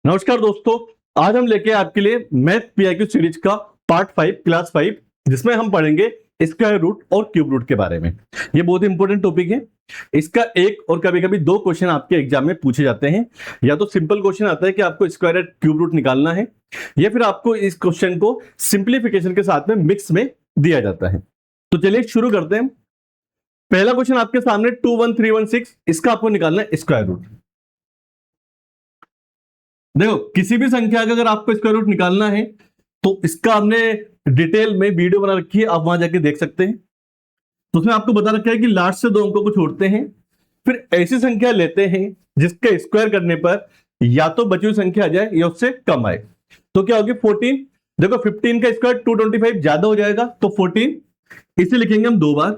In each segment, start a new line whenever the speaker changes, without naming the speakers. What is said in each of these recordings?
नमस्कार दोस्तों, आज हम लेके आपके लिए मैथ पीआईक्यू सीरीज का पार्ट 5 क्लास 5 जिसमें हम पढ़ेंगे स्क्वायर रूट और क्यूब रूट के बारे में। ये बहुत इंपॉर्टेंट टॉपिक है। इसका एक और कभी कभी दो क्वेश्चन आपके एग्जाम में पूछे जाते हैं। या तो सिंपल क्वेश्चन आता है कि आपको स्क्वायर क्यूब रूट निकालना है, या फिर आपको इस क्वेश्चन को सिंप्लीफिकेशन के साथ में मिक्स में दिया जाता है। तो चलिए शुरू करते हैं। पहला क्वेश्चन आपके सामने 21316, इसका आपको निकालना है स्क्वायर रूट। देखो, किसी भी संख्या का अगर आपको स्क्वायर रूट निकालना है तो इसका हमने डिटेल में वीडियो बना रखी है, आप वहां जाके देख सकते हैं। तो उसमें आपको बता रखा है कि लास्ट से दो अंकों को छोड़ते हैं, फिर ऐसी संख्या लेते हैं जिसके स्क्वायर करने पर या तो बची हुई संख्या आ जाए या उससे कम आए। तो क्या होगी 14। देखो 15 का स्क्वायर 225 ज्यादा हो जाएगा तो 14, इसे लिखेंगे हम दो बार।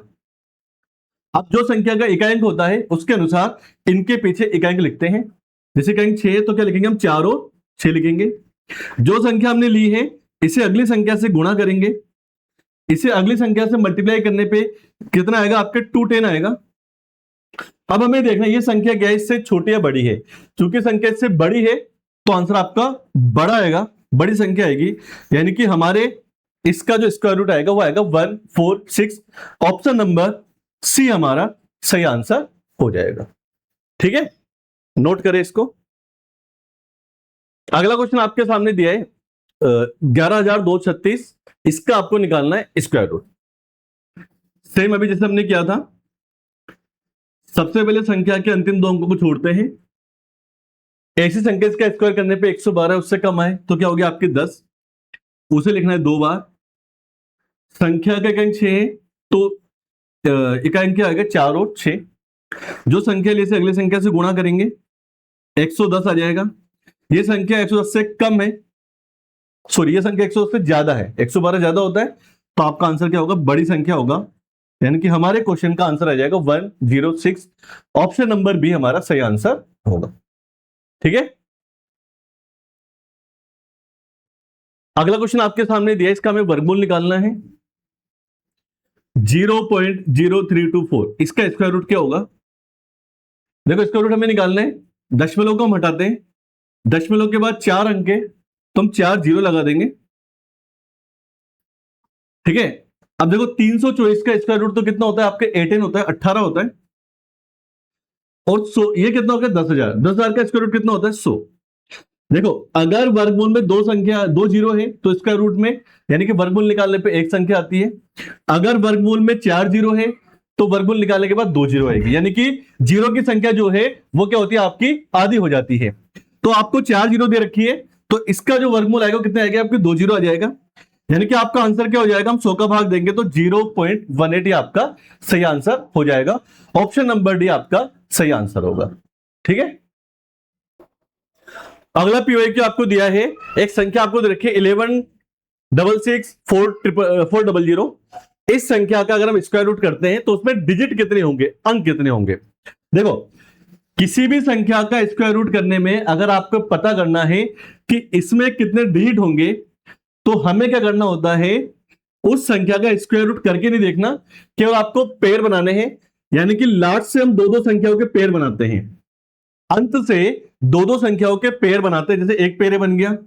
अब जो संख्या का इकाई होता है उसके अनुसार इनके पीछे इकाई लिखते हैं। जैसे कहेंगे 6 तो क्या लिखेंगे हम 4 और 6 लिखेंगे। जो संख्या हमने ली है इसे अगली संख्या से गुणा करेंगे, इसे अगली संख्या से मल्टीप्लाई करने पे कितना आएगा आपके 210 आएगा। अब हमें देखना ये संख्या क्या है, इससे छोटी या बड़ी है। क्योंकि संख्या इससे बड़ी है तो आंसर आपका बड़ा आएगा, बड़ी संख्या आएगी। यानी कि हमारे इसका जो स्क्वायर रूट आएगा वो आएगा 146। ऑप्शन नंबर सी हमारा सही आंसर हो जाएगा। ठीक है, नोट करें इसको। अगला क्वेश्चन आपके सामने दिया है 11,236, इसका आपको निकालना है स्क्वायर रूट। सेम अभी जैसे हमने किया था, सबसे पहले संख्या के अंतिम दो अंकों को छोड़ते हैं। ऐसी संख्या इसका स्क्वायर करने पे 112 उससे कम आए तो क्या होगी आपकी 10, उसे लिखना है दो बार। संख्या का इकाई 6 है तो इकाई क्या आएगा 4 और 6। जो संख्या ले से अगली संख्या से गुणा करेंगे 110 आ जाएगा। ये संख्या 110 से कम है, सॉरी ये संख्या 110 से ज्यादा है, 112 ज्यादा होता है तो आपका आंसर क्या होगा, बड़ी संख्या होगा। यानी कि हमारे क्वेश्चन का आंसर आ जाएगा 106। ऑप्शन नंबर बी हमारा सही आंसर होगा। ठीक है, अगला क्वेश्चन आपके सामने दिया है, इसका हमें वर्गमूल निकालना है 0.0324। इसका स्क्वायर रूट क्या होगा। देखो स्क्वायर रूट हमें निकालना है, दशमलव को हम हटाते हैं, दशमलव के बाद 4 अंक है तो हम 4 जीरो लगा देंगे। ठीक है, अब देखो 324 का स्क्वायर रूट तो कितना होता है आपके 18 होता है, 18 होता है। और 100 ये कितना होगा 10,000। 10,000 का स्क्वायर रूट कितना होता है 100। देखो अगर वर्गमूल में दो संख्या दो जीरो है तो स्क्वायर रूट में यानी कि वर्गमूल निकालने पे एक संख्या आती है। अगर वर्गमूल में 4 जीरो है तो वर्गमूल निकालने के बाद 2 जीरो आएगी। यानी कि जीरो की संख्या जो है वो क्या होती है आपकी आधी हो जाती है। तो आपको 4 जीरो दे रखी है तो इसका जो वर्गमूल आएगा कितना आएगा आपके 2 जीरो आ जाएगा। यानी कि आपका आंसर क्या हो जाएगा, हम 100 का भाग देंगे तो 0.18 आपका सही आंसर हो जाएगा। ऑप्शन नंबर डी आपका सही आंसर होगा। ठीक है, अगला पीवाईक्यू आपको दिया है, एक संख्या आपको दे रखी है 11,66,400। इस संख्या का अगर हम स्क्वायर रूट करते हैं तो उसमें डिजिट कितने होंगे, अंक कितने होंगे। देखो किसी भी संख्या का स्क्वायर रूट करने में अगर आपको पता करना है कि इसमें कितने डिजिट होंगे तो हमें क्या करना होता है, उस संख्या का स्क्वायर रूट करके नहीं देखना, केवल आपको पेयर बनाने हैं। यानी कि लास्ट से हम दो दो संख्याओं के पेयर बनाते हैं, अंत से दो दो संख्याओं के पेयर बनाते हैं। जैसे एक पेयर बन गया,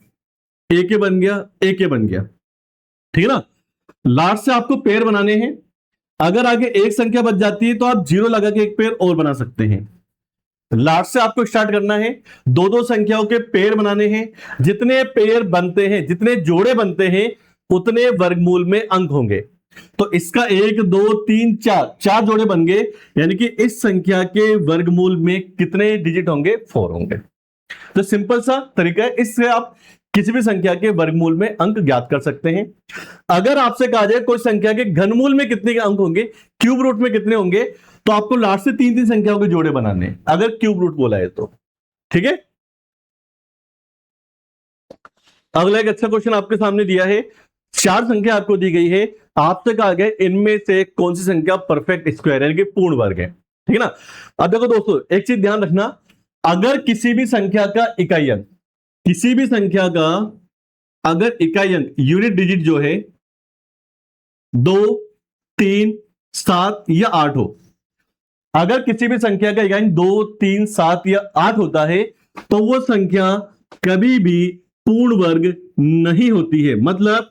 एक बन गया, एक बन गया। ठीक है ना, लास्ट से आपको पेयर बनाने हैं। अगर आगे एक संख्या बच जाती है तो आप जीरो लगा के एक पेयर और बना सकते हैं। लास्ट से आपको स्टार्ट करना है, दो दो संख्याओं के पेयर बनाने हैं। जितने पेयर बनते हैं, जितने जोड़े बनते हैं उतने वर्गमूल में अंक होंगे। तो इसका 1 2 3 4 जोड़े बन गए। यानी कि इस संख्या के वर्गमूल में कितने डिजिट होंगे, 4 होंगे। तो सिंपल सा तरीका है, इससे आप किसी भी संख्या के वर्गमूल में अंक ज्ञात कर सकते हैं। अगर आपसे कहा जाए कोई संख्या के घनमूल में कितने के अंक होंगे, क्यूब रूट में कितने होंगे, तो आपको लास्ट से 3 संख्याओं के जोड़े बनाने हैं अगर क्यूब रूट बोला है तो। ठीक है, अगला एक अच्छा क्वेश्चन आपके सामने दिया है, 4 संख्या आपको दी गई है, आपसे कहा गया इनमें से कौन सी संख्या परफेक्ट स्क्वायर यानी कि पूर्ण वर्ग है। ठीक है ना, अब देखो दोस्तों एक चीज ध्यान रखना, अगर किसी भी संख्या का इकाई अंक, किसी भी संख्या का अगर इकाई अंक यूनिट डिजिट जो है 2 3 7 या 8 हो, अगर किसी भी संख्या का इकाई 2 3 7 या 8 होता है तो वो संख्या कभी भी पूर्ण वर्ग नहीं होती है। मतलब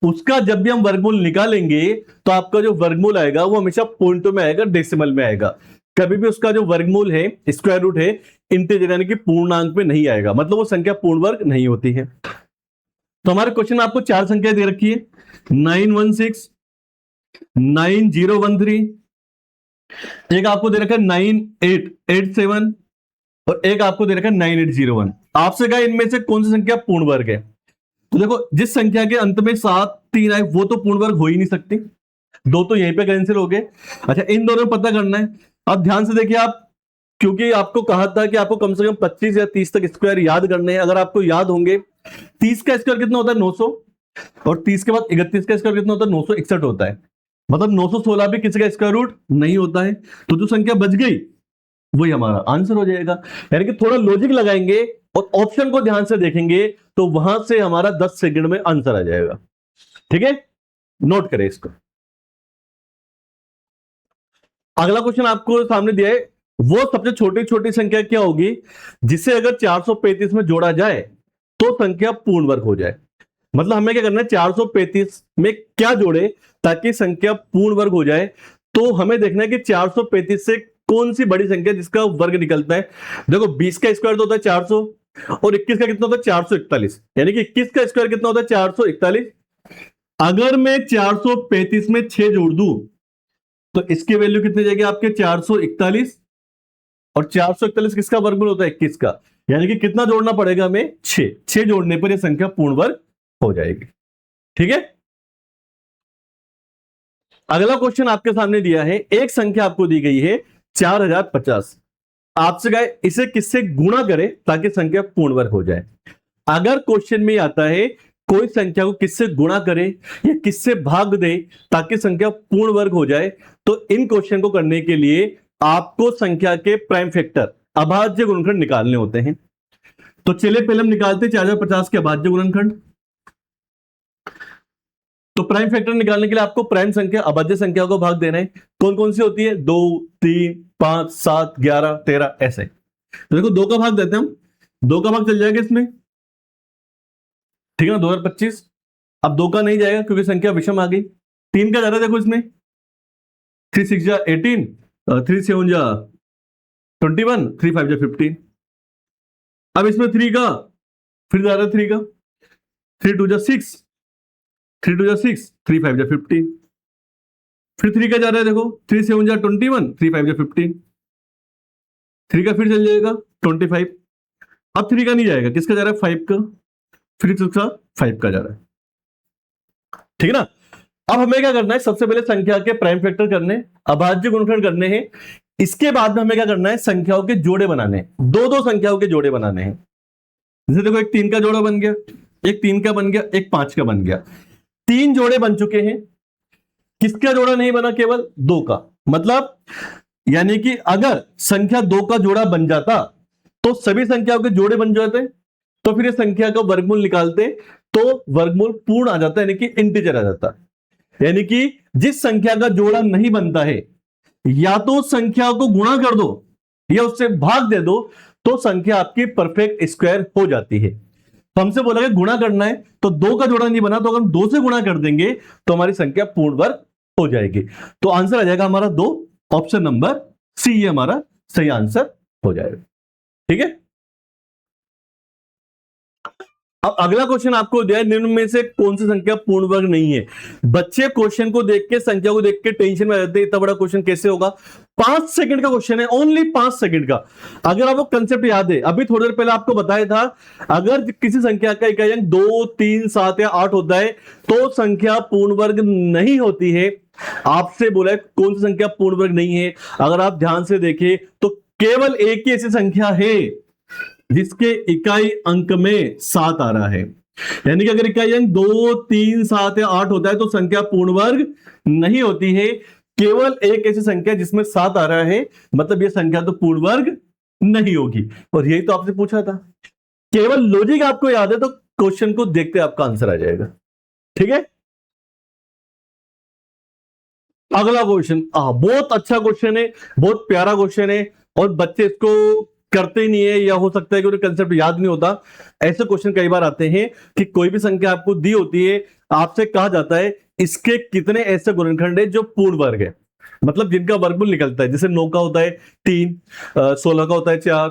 उसका जब भी हम वर्गमूल निकालेंगे तो आपका जो वर्गमूल आएगा वो हमेशा पॉइंटों में आएगा, डेसिमल में आएगा। कभी भी उसका जो वर्गमूल है, स्क्वायर रूट है, इंटीजर यानी कि पूर्णांक में नहीं आएगा, मतलब वो संख्या पूर्ण वर्ग नहीं होती है। तो हमारे क्वेश्चन में आपको 4 संख्या दे रखी है, 916, 9013, एक आपको दे रखा है 9887 और एक आपको दे रखा है 9801। आपसे कहा इनमें से कौन सी संख्या पूर्ण वर्ग है। तो देखो, जिस संख्या के अंत में 7 3 आए वो तो पूर्ण वर्ग हो ही नहीं सकती, दो तो यहीं पे कैंसिल हो गए। अच्छा, इन दोनों में पता करना है। अब ध्यान से देखिए आप, क्योंकि आपको कहा था कि आपको कम से कम 25 या 30 तक स्क्वायर याद करने हैं। अगर आपको याद होंगे, 30 का स्क्वायर कितना होता है 900, और 30 के बाद 31 का स्क्वायर कितना होता है 961 होता है। मतलब 916 भी किसी का स्क्वायर रूट नहीं होता है। तो जो संख्या बच गई वही हमारा आंसर हो जाएगा। यानी कि थोड़ा लॉजिक लगाएंगे और ऑप्शन को ध्यान से देखेंगे तो वहां से हमारा 10 सेकंड में आंसर आ जाएगा। ठीक है, नोट करें इसको। अगला क्वेश्चन आपको सामने दिया है, वो सबसे छोटी छोटी संख्या क्या होगी जिसे अगर 435 में जोड़ा जाए तो संख्या पूर्ण वर्ग हो जाए। मतलब हमें क्या करना है, 435 में क्या जोड़े ताकि संख्या पूर्ण वर्ग हो जाए। तो हमें देखना है कि 435 से कौन सी बड़ी संख्या जिसका वर्ग निकलता है। देखो, 20 का स्क्वायर तो होता है 400 और 21 का कितना होता है 441, यानी कि 21 का स्क्वायर कितना होता है 441। अगर मैं 435 में 6 जोड़ दूं तो इसकी वैल्यू कितनी जाएगी आपके 441, और 441 किसका वर्गमूल होता है 21 का, यानी कि कितना जोड़ना पड़ेगा हमें 6 जोड़ने पर यह संख्या पूर्ण वर्ग हो जाएगी। ठीक है, अगला क्वेश्चन आपके सामने दिया है, एक संख्या आपको दी गई है 4050, आपसे कहा इसे किससे गुणा करें ताकि संख्या पूर्ण वर्ग हो जाए। अगर क्वेश्चन में आता है कोई संख्या को किससे गुणा करें या किससे भाग दे ताकि संख्या पूर्ण वर्ग हो जाए, तो इन क्वेश्चन को करने के लिए आपको संख्या के प्राइम फैक्टर अभाज्य गुणनखंड निकालने होते हैं। तो चलिए पहले हम निकालते हैं 4050 के अभाज्य गुणनखंड। तो प्राइम फैक्टर निकालने के लिए आपको प्राइम संख्या अभाज्य संख्या को भाग देना है। कौन कौन सी होती है, 2 3 5 7 11 13 ऐसे। तो देखो 2 का भाग देते हैं हम, 2 का भाग चल जाएगा इसमें, ठीक है ना, 2025। अब 2 का नहीं जाएगा क्योंकि संख्या विषम आ गई। 3 का जा रहा है, देखो इसमें 3 6 जा 18, 3 7 जा 21, 3 5 जा 15। अब इसमें 3 का फिर जा रहा है, 3 का 3 2 जा 6, 3 2 जा 6, 3 5 जा 15। फिर 3 का जा रहा है, देखो 3 7 जा 21, 3 5 जा 15। 3 का फिर चल जाएगा 25। अब 3 का नहीं जाएगा, किसका जा रहा है 5 का, फिर किसका 5 का जा रहा है। ठीक है ना। अब हमें क्या करना है, सबसे पहले संख्या के प्राइम फैक्टर करने, अभाज्य गुणनखंड करने हैं। इसके बाद में हमें क्या करना है, संख्याओं के जोड़े बनाने, दो संख्याओं के जोड़े बनाने हैं। जैसे देखो, एक 3 का जोड़ा बन गया, एक 3 का बन गया, एक 5 का बन गया। 3 जोड़े बन चुके हैं। किसका जोड़ा नहीं बना, केवल 2 का। मतलब यानी कि अगर संख्या 2 का जोड़ा बन जाता तो सभी संख्याओं के जोड़े बन जाते, तो फिर इस संख्या का वर्गमूल निकालते तो वर्गमूल पूर्ण आ जाता, यानी कि इंटीजर आ जाता। यानी कि जिस संख्या का जोड़ा नहीं बनता है, या तो संख्या को गुणा कर दो या उससे भाग दे दो, तो संख्या आपकी परफेक्ट स्क्वायर हो जाती है। तो हमसे बोला कि गुणा करना है, तो 2 का जोड़ा नहीं बना, तो अगर हम 2 से गुणा कर देंगे तो हमारी संख्या पूर्ण वर्ग हो जाएगी। तो आंसर आ जाएगा हमारा 2, ऑप्शन नंबर सी, ये हमारा सही आंसर हो जाएगा। ठीक है, अब अगला क्वेश्चन आपको दिया है, निम्न में से कौन सी संख्या पूर्ण वर्ग नहीं है। बच्चे क्वेश्चन को देख के, संख्या को देख के टेंशन में आ जाते हैं, इतना बड़ा क्वेश्चन कैसे होगा। 5 सेकंड का क्वेश्चन है, ओनली 5 सेकंड का। अगर आपको कंसेप्ट याद है, अभी थोड़ी देर पहले आपको बताया था, अगर किसी संख्या का इकाई अंक 2 3 7 या 8 होता है तो संख्या पूर्ण वर्ग नहीं होती है। आपसे बोला है कौन सी संख्या पूर्ण वर्ग नहीं है। अगर आप ध्यान से देखें तो केवल एक ही ऐसी संख्या है जिसके इकाई अंक में 7 आ रहा है। यानी कि अगर इकाई अंक 2 3 7 या 8 होता है तो संख्या पूर्ण वर्ग नहीं होती है। केवल एक ऐसी संख्या जिसमें 7 आ रहा है, मतलब यह संख्या तो पूर्ण वर्ग नहीं होगी। और यही तो आपसे पूछा था। केवल लॉजिक आपको याद है तो क्वेश्चन को देखते आपका आंसर आ जाएगा। ठीक है, अगला क्वेश्चन बहुत अच्छा क्वेश्चन है, बहुत प्यारा क्वेश्चन है, और बच्चे इसको करते ही नहीं है, या हो सकता है कि उन्हें कंसेप्ट याद नहीं होता। ऐसे क्वेश्चन कई बार आते हैं कि कोई भी संख्या आपको दी होती है, आपसे कहा जाता है इसके कितने ऐसे गुणनखंड है जो पूर्ण वर्ग है, मतलब जिनका वर्गमूल निकलता है। जैसे 9 का होता है 3, 16 का होता है 4,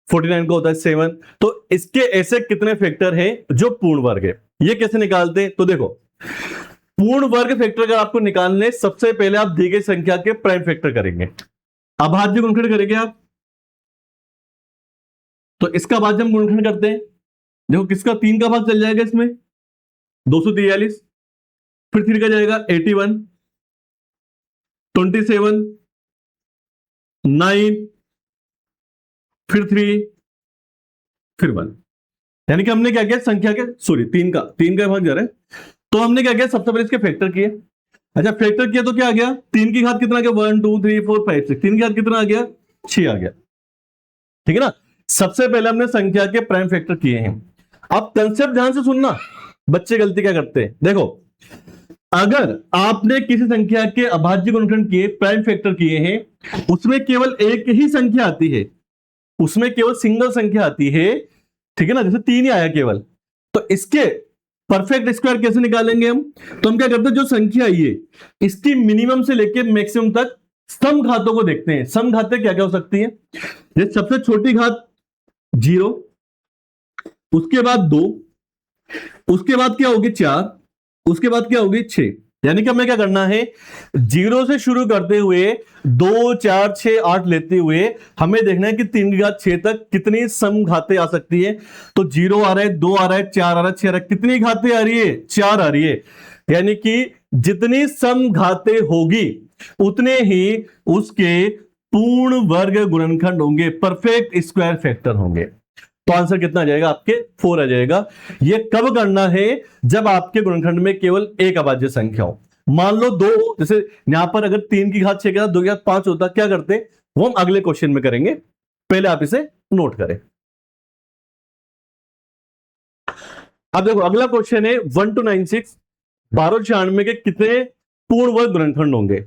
49 का होता है 7। तो इसके ऐसे कितने फैक्टर हैं जो पूर्ण वर्ग है। ये कैसे निकालते हैं? तो देखो, पूर्ण वर्ग फैक्टर अगर आपको निकालने, सबसे पहले आप दी गई संख्या के प्राइम फैक्टर करेंगे, अभाज्य गुणनखंड करेंगे आप। तो इसका अभाज्य हम गुणनखंड करते हैं। देखो किसका 3 का भाग चल जाएगा इसमें, 243, फिर 3 का जाएगा 81, 27, 9, फिर 3, फिर 1। यानी कि हमने क्या किया, संख्या के सॉरी 3 का भाग जा रहा है। तो हमने क्या किया, सबसे पहले इसके फैक्टर किए। अच्छा फैक्टर किया तो क्या आ गया, 3 की घात कितना आ गया, 1 2 3 4 5 6, 3 की घात कितना आ गया, 6 आ गया। ठीक है ना। सबसे पहले हमने संख्या के प्राइम फैक्टर किए हैं। अब कंसेप्ट ध्यान से सुनना, बच्चे गलती क्या करते हैं। देखो, अगर आपने किसी संख्या के अभाज्य गुणनखंड किए, प्राइम फैक्टर किए हैं, उसमें केवल एक ही संख्या आती है, उसमें केवल सिंगल संख्या आती है, ठीक है ना, जैसे 3 ही आया केवल, तो इसके परफेक्ट स्क्वायर कैसे निकालेंगे हम। तो हम क्या करते हैं, जो संख्या आई है इसकी मिनिमम से लेके मैक्सिमम तक सम घातों को देखते हैं। सम घातें क्या क्या हो सकती है, जैसे सबसे छोटी घात 0, उसके बाद 2, उसके बाद क्या होगी 4, उसके बाद क्या होगी 6। यानी कि हमें क्या करना है, 0 से शुरू करते हुए 2 4 6 8 लेते हुए हमें देखना है कि 3 की घात 6 तक कितनी सम घातें आ सकती है। तो 0 आ रहा है, 2 आ रहा है, 4 आ रहा है, 6 आ रहा है, कितनी घातें आ रही है, 4 आ रही है। यानी कि जितनी सम घातें होगी उतने ही उसके पूर्ण वर्ग गुणनखंड होंगे, परफेक्ट स्क्वायर फैक्टर होंगे। तो आंसर कितना आ जाएगा, आपके 4 आ जाएगा। ये कब करना है, जब आपके गुणनखंड में केवल एक अभाज्य संख्या हो। मान लो 2, जैसे यहां पर अगर 3 की घात 6 के साथ 2 की घात 5 होता, क्या करते, वो हम अगले क्वेश्चन में करेंगे, पहले आप इसे नोट करें। अब देखो अगला क्वेश्चन है 1 to 96, 1296 के कितने पूर्ण वर्ग गुणनखंड होंगे।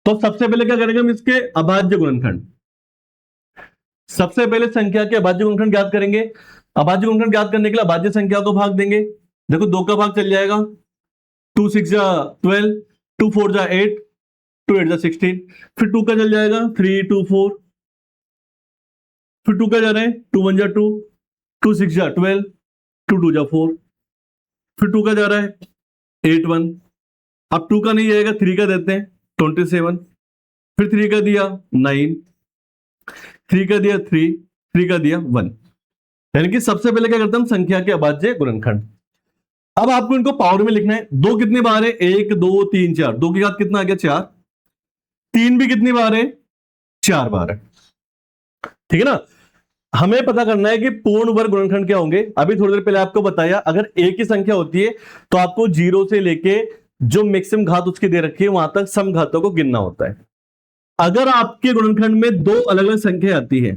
तो सबसे पहले क्या करेंगे हम, इसके अभाज्य गुणनखंड, सबसे पहले संख्या के अभाज्य गुणनखंड ज्ञात करेंगे। अभाज्य गुणनखंड ज्ञात करने के लिए अभाज्य संख्या को भाग देंगे। देखो 2 का भाग चल जाएगा, 2 6 जा 12, 2 4 जा 8, 2 8 जा 16, फिर 2 का चल जाएगा 3 2 4, फिर 2 का जा रहे हैं 2 1 जा 2, 2 6 जा 12, 2 2 जा 4, फिर 2 का जा रहा है 8 1। अब 2 का नहीं जाएगा, 3 का देते हैं 27, फिर 3 का दिया 9, 3 का दिया 3, 3 का दिया 1। यानी कि सबसे पहले क्या करते हैं हम, संख्या के अभाज्य गुणनखंड। अब आपको इनको पावर में लिखना है। 2 कितनी बार है, 1 2 3 4, 2 की घात कितना आ गया 4, 3 भी कितनी बार है, 4 बार है। ठीक है ना। हमें पता करना है कि पूर्ण वर्ग गुणनखंड क्या होंगे। अभी थोड़ी देर पहले आपको बताया, अगर एक ही संख्या होती है तो आपको 0 से लेके जो मैक्सिमम घात उसकी दे रखी है वहां तक सम घातों को गिनना होता है। अगर आपके गुणनखंड में 2 अलग अलग संख्या आती है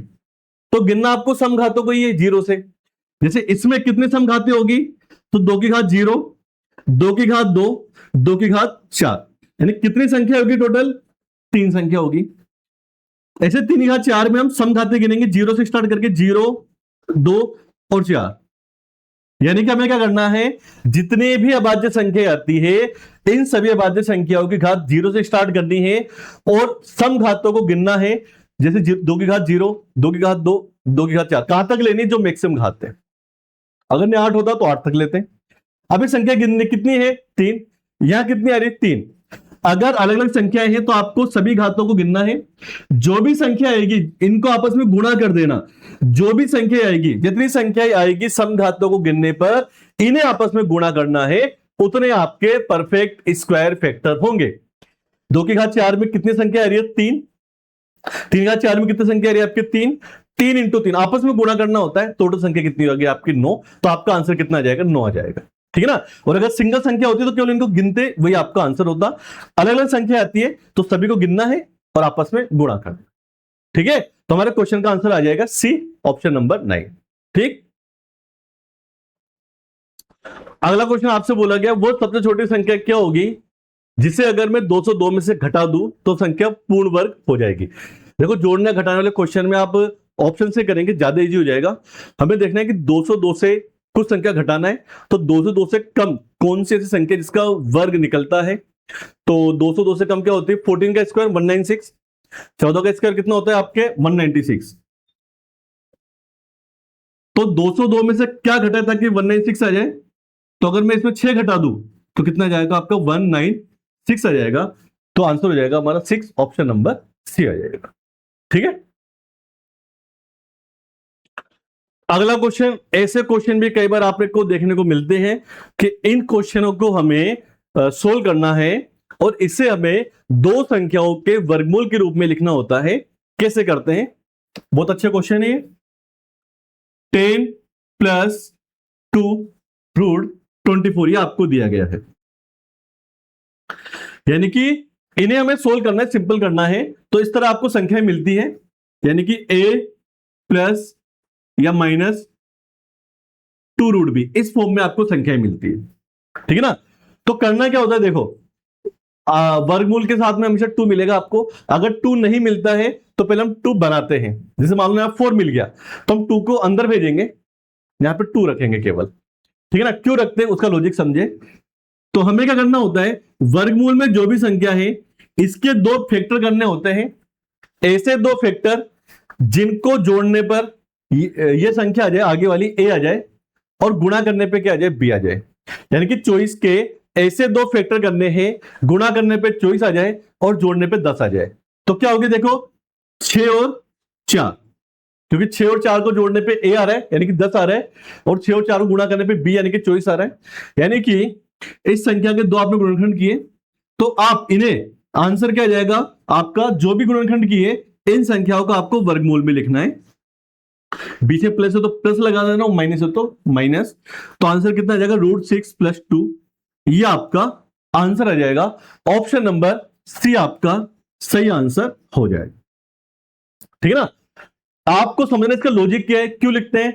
तो गिनना आपको सम घातों को ही है 0 से। जैसे इसमें कितनी सम घातें होगी, तो 2 की घात 0, 2 की घात 2, 2 की घात 4, यानी कितनी संख्या होगी टोटल, 3 संख्या होगी। ऐसे 3 की घात 4 में हम सम घातें गिनेंगे 0 से स्टार्ट करके 0 2 और 4। यानी कि हमें क्या करना है, जितने भी अभाज्य संख्या आती है इन सभी अभाज्य संख्याओं की घात 0 से स्टार्ट करनी है और सम घातों को गिनना है। जैसे 2 की घात 0, 2 की घात 2, 2 की घात 4, कहां तक लेनी, जो मैक्सिमम घात है। अगर ने 8 होता तो 8 तक लेते हैं। अब ये संख्या गिननी कितनी है, 3, यहां कितनी आ रही है 3। अगर अलग अलग संख्याएं हैं तो आपको सभी घातों को गिनना है। जो भी संख्या आएगी इनको आपस में गुणा कर देना। जो भी संख्या आएगी, जितनी संख्या आएगी सम घातों को गिनने पर इन्हें आपस में गुणा करना है, उतने आपके परफेक्ट स्क्वायर फैक्टर होंगे। 2 की घात 4 में कितनी संख्या आ रही है, 3। 3 की घात 4 में कितनी संख्या आ रही है आपके 3, 3 इंटू 3 आपस में गुणा करना होता है। टोटल संख्या कितनी होगी आपकी 9। तो आपका आंसर कितना आ जाएगा, 9 आ जाएगा। ठीक है ना। और अगर सिंगल संख्या होती है तो केवल इनको गिनते, वही आपका आंसर होता। अलग अलग संख्या आती है तो सभी को गिनना है और आपस में गुणा करना। ठीक है। तो हमारे क्वेश्चन का आंसर आ जाएगा सी, ऑप्शन नंबर 9। ठीक। अगला क्वेश्चन आपसे बोला गया वो सबसे छोटी संख्या क्या होगी जिसे अगर मैं 202 में से घटा दूं तो संख्या पूर्ण वर्ग हो जाएगी। देखो जोड़ने घटाने वाले क्वेश्चन में आप ऑप्शन से करेंगे, ज्यादा इजी हो जाएगा। हमें देखना है कि 202 से कुछ संख्या घटाना है, तो 202 से कम कौन सी ऐसी संख्या जिसका वर्ग निकलता है। तो 202 से कम क्या होती है, 14 का स्क्वायर 196, 14 का स्क्वायर कितना होता है आपके 196। तो 202 में से क्या घटा ताकि 196 आ जाए, तो अगर मैं इसमें 6 घटा दूं तो कितना जाएगा आपका 196 आ जाएगा। तो आंसर हो जाएगा हमारा 6, ऑप्शन नंबर सी आ जाएगा। ठीक है, अगला क्वेश्चन, ऐसे क्वेश्चन भी कई बार आपको देखने को मिलते हैं कि इन क्वेश्चनों को हमें सोल्व करना है और इसे हमें दो संख्याओं के वर्गमूल के रूप में लिखना होता है। कैसे करते हैं, बहुत अच्छा क्वेश्चन है। 10 प्लस 2 रूट 24 ये आपको दिया गया है, यानी कि इन्हें हमें सोल्व करना है, सिंपल करना है। तो इस तरह आपको संख्याएं मिलती है, यानी कि a प्लस या माइनस 2 रूट बी, इस फॉर्म में आपको संख्याएं मिलती है। ठीक है ना, तो करना क्या होता है, देखो वर्गमूल के साथ में हमेशा 2 मिलेगा आपको। अगर 2 नहीं मिलता है तो पहले हम 2 बनाते हैं। जैसे मान लो 4 मिल गया तो हम 2 को अंदर भेजेंगे, यहां पे 2 रखेंगे केवल। ठीक है ना, क्यों रखते हैं उसका लॉजिक समझे। तो हमें क्या करना होता है, वर्गमूल में जो भी संख्या है इसके 2 फैक्टर करने होते हैं। ऐसे 2 फैक्टर जिनको जोड़ने पर ये संख्या आ जाए, आगे वाली a आ जाए, और गुणा करने पे क्या आ जाए, b आ जाए। यानी कि 24 के ऐसे 2 फैक्टर करने हैं, गुणा करने पे 24 आ जाए और जोड़ने पे 10 आ जाए। तो क्या होगा, देखो 6 और 4, क्योंकि 6 और 4 को जोड़ने पे a आ रहा है यानी कि 10 आ रहा है, और 6 और 4 को गुणा करने पे b यानी कि 24 आ रहा है। यानी कि इस संख्या के 2 आपने गुणनखंड किए, तो आप इन्हें आंसर क्या आ जाएगा आपका, जो भी गुणनखंड किए इन संख्याओं को आपको वर्गमूल में लिखना है। बीच में प्लस है तो प्लस लगा देना, माइनस है तो माइनस। तो आंसर कितना आ जाएगा, √6 + 2, ये आपका आंसर आ जाएगा। ऑप्शन नंबर सी आपका सही आंसर हो जाएगा। ठीक है ना, आपको समझना इसका लॉजिक क्या है, क्यों लिखते हैं,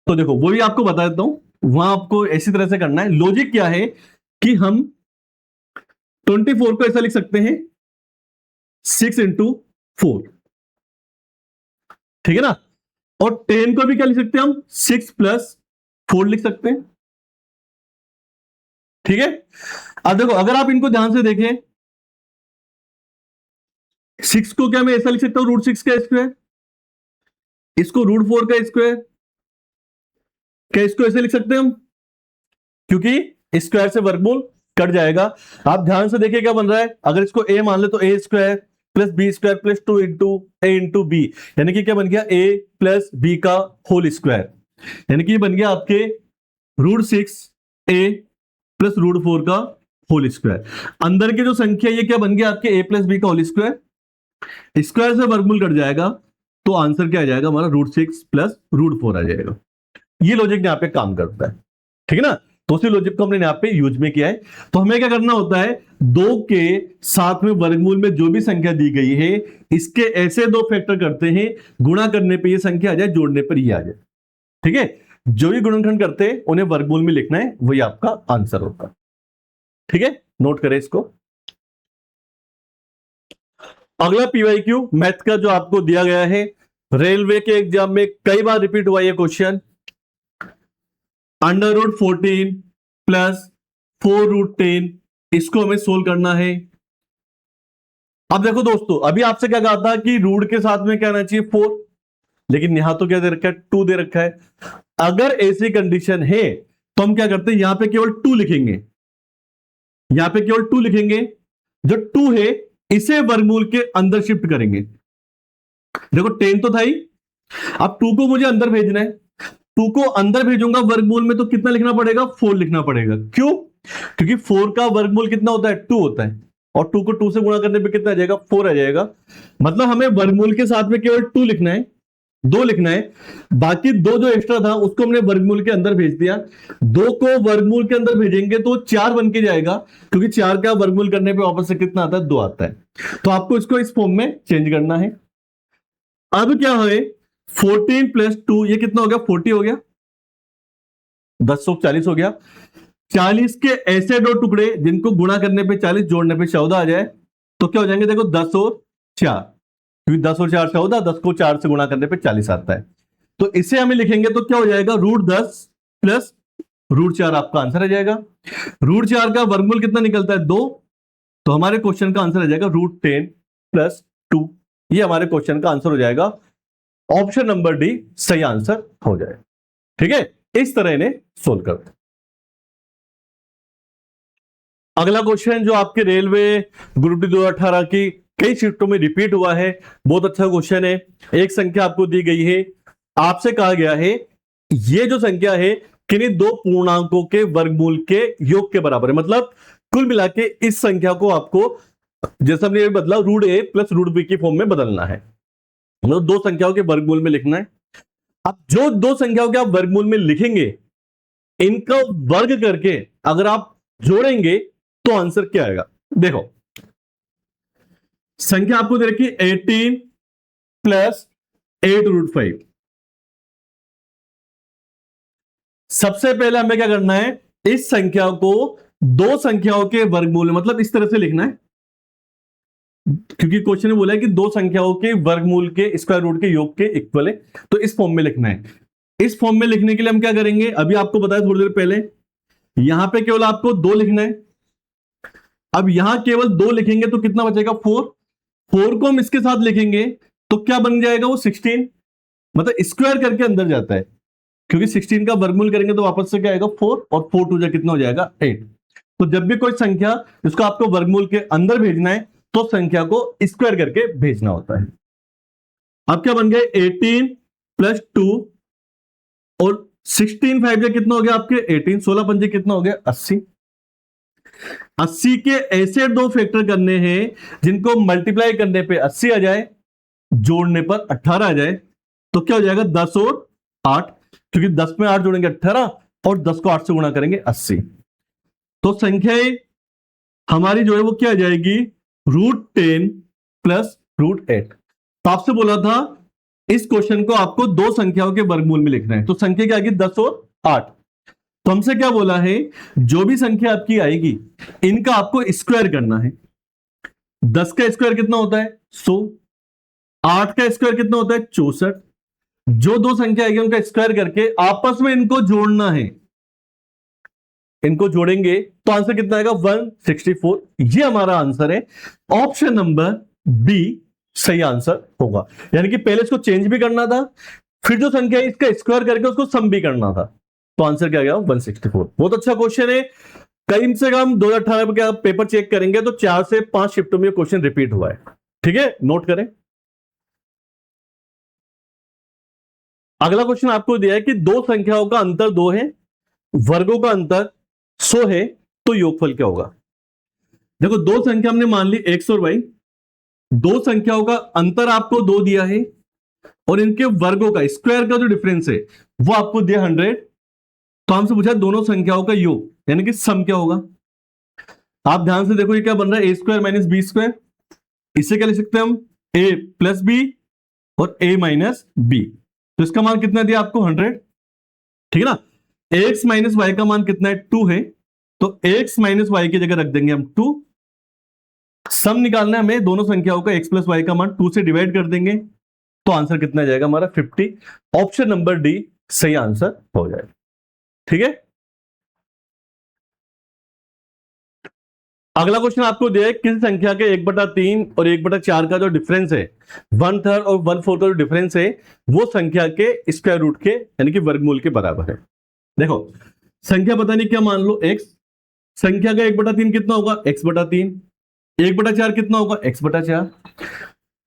तो देखो वो भी आपको बता देता हूं। वहां आपको इसी तरह से करना है। लॉजिक क्या है कि हम 24 को ऐसा लिख सकते हैं 6 × 4, ठीक है ना, और 10 को भी क्या लिख सकते हैं हम, 6 + 4 लिख सकते हैं। ठीक है, अब देखो अगर आप इनको ध्यान से देखें, 6 को क्या मैं ऐसा लिख सकता हूं √6 का स्क्वायर, इसको √4 का स्क्वायर, क्या इसको ऐसे लिख सकते हैं हम, क्योंकि स्क्वायर से वर्गमूल कट जाएगा। आप ध्यान से देखिए क्या बन रहा है, अगर इसको a मान ले तो a² + b² + 2 × a × b, यानी कि क्या बन गया, a + b का होल स्क्वायर, यानी कि बन गया आपके √6a + √4 का होल स्क्वायर। अंदर की जो संख्या ये क्या बन गया आपके a + b का होल स्क्वायर, स्क्वायर से वर्गमूल कट जाएगा, तो आंसर क्या आ जाएगा हमारा, √6 + √4 आ जाएगा। ये लॉजिक यहाँ पे काम करता है। ठीक है ना, तो उसी लॉजिक को हमने यहाँ पे यूज में किया है। तो हमें क्या करना होता है, 2 के साथ में वर्गमूल में जो भी संख्या दी गई है इसके ऐसे 2 फैक्टर करते हैं, गुणा करने पे ये संख्या आ जाए, जोड़ने पर ये आ जाए। ठीक है, जो भी गुणनखंड करते हैं उन्हें वर्गमूल में लिखना है, वही आपका आंसर होता है। ठीक है, नोट करें इसको। अगला PYQ मैथ का जो आपको दिया गया है, रेलवे के एग्जाम में कई बार रिपीट हुआ ये क्वेश्चन, √14 + 4√10, इसको हमें सोल्व करना है। अब देखो दोस्तों, अभी आपसे क्या कहा था कि रूट के साथ में क्या आना चाहिए, 4, लेकिन यहां तो क्या दे रखा है, 2 दे रखा है। अगर ऐसी कंडीशन है तो हम क्या करते हैं, यहां पे केवल 2 लिखेंगे, यहां पे केवल 2 लिखेंगे, जो 2 है इसे वर्गमूल के अंदर शिफ्ट करेंगे। देखो 10 तो था ही, अब 2 को मुझे अंदर भेजना है, 2 को अंदर भेजूंगा वर्गमूल में, तो कितना लिखना पड़ेगा, 4 लिखना पड़ेगा। क्यों, क्योंकि 4 का वर्गमूल कितना होता है, 2 होता है, और 2 को 2 से गुणा करने पे कितना आ जाएगा, 4 आ जाएगा। मतलब हमें वर्गमूल के साथ में केवल 2 लिखना है, 2 लिखना है, बाकी 2 जो एक्स्ट्रा था उसको हमने वर्गमूल के अंदर भेज दिया। 2 को वर्गमूल के अंदर भेजेंगे तो 4 बन के जाएगा, क्योंकि 4 का वर्गमूल करने पे वापस से कितना आता है, 2 आता है। तो आपको इसको इस फॉर्म में चेंज करना है। अब क्या है, 14 + 2 ये कितना हो गया, 40 हो गया, 10 × 40 हो गया। 40 के ऐसे 2 टुकड़े जिनको गुणा करने पे 40, जोड़ने पे 14 आ जाए, तो क्या हो जाएंगे, देखो 10 और 4, क्योंकि 10 और 4 14, 10 को 4 से गुणा करने पे 40 आता है। तो इसे हमें लिखेंगे तो क्या हो जाएगा, √10 प्लस √4 आपका आंसर आ जाएगा। √4 का वर्गमूल कितना निकलता है, 2। तो हमारे क्वेश्चन का आंसर आ जाएगा √10 प्लस 2। ये हमारे क्वेश्चन का आंसर हो जाएगा। ऑप्शन नंबर डी सही आंसर हो जाएगा। ठीक है, इस तरह इन्हें सोल्व करते हैं। अगला क्वेश्चन जो आपके रेलवे ग्रुप डी 2018 की कई शिफ्टों में रिपीट हुआ है, बहुत अच्छा क्वेश्चन है। एक संख्या आपको दी गई है, आपसे कहा गया है ये जो संख्या है किन्हीं दो पूर्णांकों के वर्गमूल के योग के बराबर है। मतलब कुल मिला के इस संख्या को आपको, जैसा हमने बदला, √a प्लस √b की फॉर्म में बदलना है। मतलब दो संख्याओं के वर्गमूल में लिखना है। अब जो दो संख्याओं के आप वर्गमूल में लिखेंगे, इनका वर्ग करके अगर आप जोड़ेंगे तो आंसर क्या आएगा। देखो, संख्या आपको दे रखी 18 प्लस 8√5। सबसे पहले हमें क्या करना है, इस संख्या को दो संख्याओं के वर्गमूल, मतलब इस तरह से लिखना है, क्योंकि क्वेश्चन में बोला है कि दो संख्याओं के वर्गमूल के स्क्वायर रूट के योग के इक्वल है, तो इस फॉर्म में लिखना है। इस फॉर्म में लिखने के लिए हम क्या करेंगे, अभी आपको बताया थोड़ी देर पहले, यहां पे केवल आपको 2 लिखना है। अब यहां केवल 2 लिखेंगे तो कितना बचेगा, 4 को हम इसके साथ लिखेंगे तो क्या बन जाएगा, वो 16। मतलब स्क्वायर करके अंदर जाता है, क्योंकि 16 का वर्गमूल करेंगे तो वापस से क्या आएगा, 4, और 4 2 कितना हो जाएगा, 8। तो जब भी कोई संख्या जिसको आपको वर्गमूल के अंदर भेजना है तो संख्या को स्क्वायर करके भेजना होता है। अब क्या बन गए, 18 प्लस 2 और 16 5 कितना हो गया आपके 18, 16 पंजे कितना हो गया 80। 80 के ऐसे दो फैक्टर करने हैं जिनको मल्टीप्लाई करने पे 80 आ जाए, जोड़ने पर 18 आ जाए, तो क्या हो जाएगा 10 और 8, क्योंकि 10 में 8 जोड़ेंगे 18 और 10 को 8 से गुणा करेंगे 80। तो संख्याएं हमारी जो है वो क्या आ जाएगी, √10 प्लस √8। तो आपसे बोला था इस क्वेश्चन को आपको दो संख्याओं के वर्गमूल में लिखना है, तो संख्या क्या आएगी 10 और 8। तो हमसे क्या बोला है, जो भी संख्या आपकी आएगी इनका आपको स्क्वायर करना है। 10 का स्क्वायर कितना होता है 100, 8 का स्क्वायर कितना होता है 64। जो दो संख्या आएगी उनका स्क्वायर करके आपस में इनको जोड़ना है। इनको जोड़ेंगे तो आंसर कितना आएगा 164। ये हमारा आंसर है, ऑप्शन नंबर बी सही आंसर होगा। यानी कि पहले इसको चेंज भी करना था, फिर जो संख्या है इसका स्क्वायर करके उसको सम भी करना था, तो आंसर क्या गया 164। बहुत अच्छा क्वेश्चन है। कम से कम 2018 का पेपर चेक करेंगे तो 4 से 5 शिफ्टों में क्वेश्चन रिपीट हुआ है। ठीक है, नोट करें। अगला क्वेश्चन आपको दिया है कि दो संख्याओं का अंतर 2 है, वर्गों का अंतर 100 है, तो योगफल क्या होगा। देखो, दो संख्या हमने मान ली x और y, दो संख्याओं का अंतर आपको 2 दिया है और इनके वर्गों का स्क्वायर का जो डिफरेंस है वो आपको दिया 100। तो हमसे पूछा दोनों संख्याओं का योग यानी कि सम क्या होगा। आप ध्यान से देखो, ये क्या बन रहा है, a² माइनस b²। इसे क्या लिख सकते हैं हम, a प्लस बी और a माइनस बी। तो इसका मान कितना दिया आपको 100, ठीक है ना। x माइनस वाई का मान कितना है 2 है, तो x माइनस वाई की जगह रख देंगे हम 2। सम निकालना है हमें दोनों संख्याओं का, x प्लस वाई का मान 2 से डिवाइड कर देंगे, तो आंसर कितना जाएगा हमारा 50। ऑप्शन नंबर डी सही आंसर हो जाएगा। ठीक है, अगला क्वेश्चन आपको दिया है किसी संख्या के 1/3 और 1/4 का जो डिफरेंस है, 1/3 और 1/4 का जो डिफरेंस है वो संख्या के स्क्वायर रूट के यानी कि वर्गमूल के बराबर है। देखो, संख्या पता नहीं क्या मान लो x, संख्या का 1/3 कितना होगा x/3, 1/4 कितना होगा x/4।